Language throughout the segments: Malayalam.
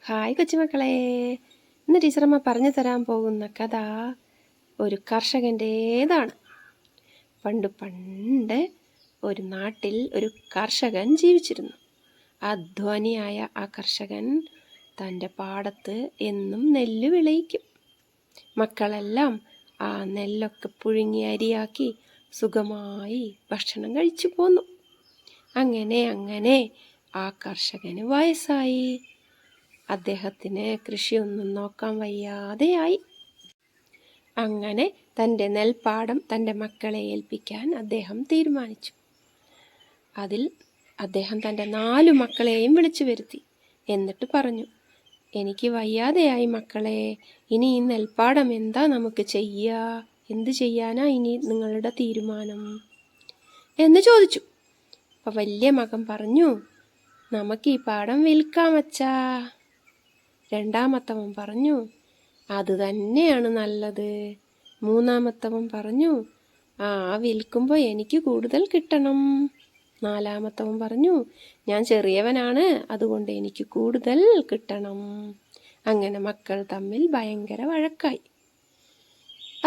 ഹായ് കൊച്ചുമക്കളെ, ഇന്ന് ടീച്ചറമ്മ പറഞ്ഞു തരാൻ പോകുന്ന കഥ ഒരു കർഷകൻ്റേതാണ്. പണ്ട് ഒരു നാട്ടിൽ ഒരു കർഷകൻ ജീവിച്ചിരുന്നു. അധ്വാനിയായ ആ കർഷകൻ തൻ്റെ പാടത്ത് എന്നും നെല്ല് വിളയിക്കും. മക്കളെല്ലാം ആ നെല്ലൊക്കെ പുഴുങ്ങി അരിയാക്കി സുഖമായി ഭക്ഷണം കഴിച്ചു പോന്നു. അങ്ങനെ ആ കർഷകന് വയസ്സായി. അദ്ദേഹത്തിന് കൃഷിയൊന്നും നോക്കാൻ വയ്യാതെയായി. അങ്ങനെ തൻ്റെ നെൽപ്പാടം തൻ്റെ മക്കളെ ഏൽപ്പിക്കാൻ അദ്ദേഹം തീരുമാനിച്ചു. അതിൽ അദ്ദേഹം തൻ്റെ 4 മക്കളെയും വിളിച്ചു വരുത്തി. എന്നിട്ട് പറഞ്ഞു, എനിക്ക് വയ്യാതെയായി മക്കളെ, ഇനി ഈ നെൽപ്പാടം എന്താ നമുക്ക് ചെയ്യുക? എന്ത് ചെയ്യാനാ ഇനി നിങ്ങളുടെ തീരുമാനം എന്ന് ചോദിച്ചു. അപ്പോൾ വലിയ മകൻ പറഞ്ഞു, നമുക്ക് ഈ പാടം വിൽക്കാം അച്ഛാ. രണ്ടാമത്തവൻ പറഞ്ഞു, അത് തന്നെയാണ് നല്ലത്. മൂന്നാമത്തവൻ പറഞ്ഞു, വിൽക്കുമ്പോൾ എനിക്ക് കൂടുതൽ കിട്ടണം. നാലാമത്തവൻ പറഞ്ഞു, ഞാൻ ചെറിയവനാണ്, അതുകൊണ്ട് എനിക്ക് കൂടുതൽ കിട്ടണം. അങ്ങനെ മക്കൾ തമ്മിൽ ഭയങ്കര വഴക്കായി.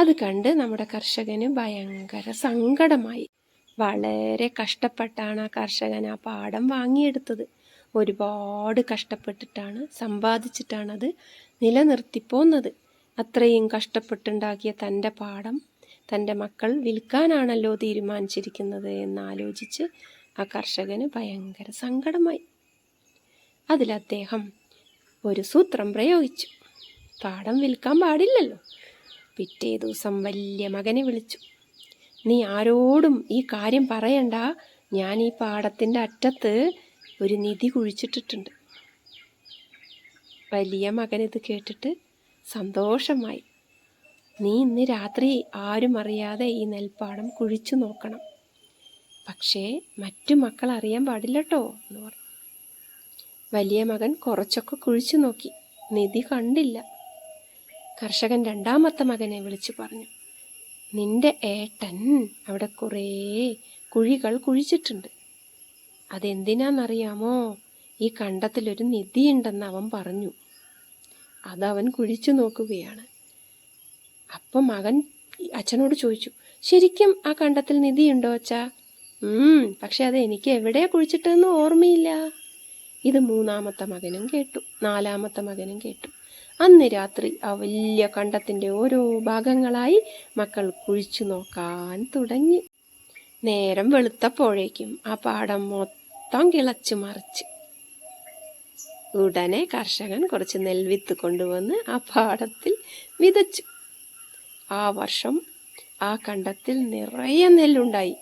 അത് കണ്ട് നമ്മുടെ കർഷകന് ഭയങ്കര സങ്കടമായി. വളരെ കഷ്ടപ്പെട്ടാണ് ആ കർഷകൻ ആ പാടം വാങ്ങിയെടുത്തത്. ഒരുപാട് കഷ്ടപ്പെട്ടിട്ടാണ്, സമ്പാദിച്ചിട്ടാണ് അത് നിലനിർത്തിപ്പോന്നത്. അത്രയും കഷ്ടപ്പെട്ടുണ്ടാക്കിയ തൻ്റെ പാടം തൻ്റെ മക്കൾ വിൽക്കാനാണല്ലോ തീരുമാനിച്ചിരിക്കുന്നത് എന്നാലോചിച്ച് ആ കർഷകന് ഭയങ്കര സങ്കടമായി. അതിൽ അദ്ദേഹം ഒരു സൂത്രം പ്രയോഗിച്ചു. പാടം വിൽക്കാൻ പാടില്ലല്ലോ. പിറ്റേ ദിവസം വലിയ മകനെ വിളിച്ചു. നീ ആരോടും ഈ കാര്യം പറയണ്ട, ഞാൻ ഈ പാടത്തിൻ്റെ അറ്റത്ത് ഒരു നിധി കുഴിച്ചിട്ടിട്ടുണ്ട്. വലിയ മകൻ ഇത് കേട്ടിട്ട് സന്തോഷമായി. നീ ഇന്ന് രാത്രി ആരും അറിയാതെ ഈ നെൽപ്പാടം കുഴിച്ചു നോക്കണം, പക്ഷേ മറ്റു മക്കൾ അറിയാൻ പാടില്ലട്ടോ എന്ന് പറഞ്ഞു. വലിയ മകൻ കുറച്ചൊക്കെ കുഴിച്ചു നോക്കി, നിധി കണ്ടില്ല. കർഷകൻ രണ്ടാമത്തെ മകനെ വിളിച്ചു പറഞ്ഞു, നിന്റെ ഏട്ടൻ അവിടെ കുറേ കുഴികൾ കുഴിച്ചിട്ടുണ്ട്. അതെന്തിനാന്നറിയാമോ? ഈ കണ്ടത്തിലൊരു നിധിയുണ്ടെന്ന് അവൻ പറഞ്ഞു. അതവൻ കുഴിച്ചു നോക്കുകയാണ്. അപ്പം മകൻ അച്ഛനോട് ചോദിച്ചു, ശരിക്കും ആ കണ്ടത്തിൽ നിധിയുണ്ടോ അച്ഛാ? പക്ഷെ അത് എനിക്ക് എവിടെയാ കുഴിച്ചിട്ടെന്ന് ഓർമ്മയില്ല. ഇത് മൂന്നാമത്തെ മകനും കേട്ടു, നാലാമത്തെ മകനും കേട്ടു. അന്ന് രാത്രി ആ വലിയ കണ്ടത്തിൻ്റെ ഓരോ ഭാഗങ്ങളായി മക്കൾ കുഴിച്ചു നോക്കാൻ തുടങ്ങി. നേരം വെളുത്തപ്പോഴേക്കും ആ പാടം മൊത്തം കിളച്ചു മറിച്ച്. ഉടനെ കർഷകൻ കുറച്ച് നെൽവിത്ത് കൊണ്ടുവന്ന് ആ പാടത്തിൽ വിതച്ചു. ആ വർഷം ആ കണ്ടത്തിൽ നിറയെ നെല്ലുണ്ടായി.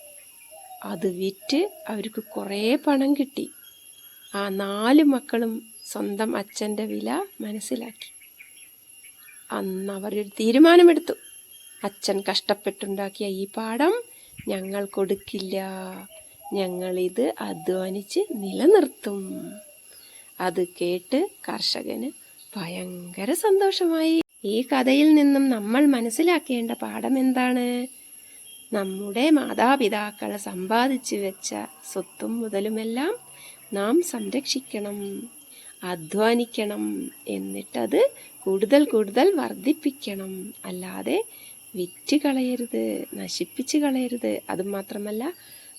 അത് വിറ്റ് അവർക്ക് കുറേ പണം കിട്ടി. ആ 4 മക്കളും സ്വന്തം അച്ഛൻ്റെ വില മനസ്സിലാക്കി. അന്ന് അവരൊരു തീരുമാനമെടുത്തു. അച്ഛൻ കഷ്ടപ്പെട്ടുണ്ടാക്കിയ ഈ പാടം ഞങ്ങൾ കൊടുക്കില്ല, ഞങ്ങളിത് അധ്വാനിച്ച് നിലനിർത്തും. അത് കേട്ട് കർഷകന് ഭയങ്കര സന്തോഷമായി. ഈ കഥയിൽ നിന്നും നമ്മൾ മനസ്സിലാക്കേണ്ട പാഠം എന്താണ്? നമ്മുടെ മാതാപിതാക്കൾ സമ്പാദിച്ചു വെച്ച സ്വത്തും മുതലുമെല്ലാം നാം സംരക്ഷിക്കണം, അധ്വാനിക്കണം, എന്നിട്ടത് കൂടുതൽ വർദ്ധിപ്പിക്കണം. അല്ലാതെ വിറ്റ് കളയരുത്, നശിപ്പിച്ച് കളയരുത്. അതുമാത്രമല്ല,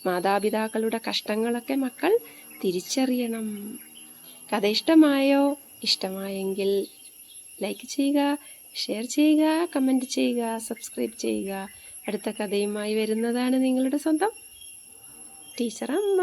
മാതാപിതാക്കളുടെ കഷ്ടങ്ങളൊക്കെ മക്കൾ തിരിച്ചറിയണം. കഥ ഇഷ്ടമായോ? ഇഷ്ടമായെങ്കിൽ ലൈക്ക് ചെയ്യുക, ഷെയർ ചെയ്യുക, കമൻറ്റ് ചെയ്യുക, സബ്സ്ക്രൈബ് ചെയ്യുക. അടുത്ത കഥയുമായി വരുന്നതാണ് നിങ്ങളുടെ സ്വന്തം ടീച്ചർ അമ്മ.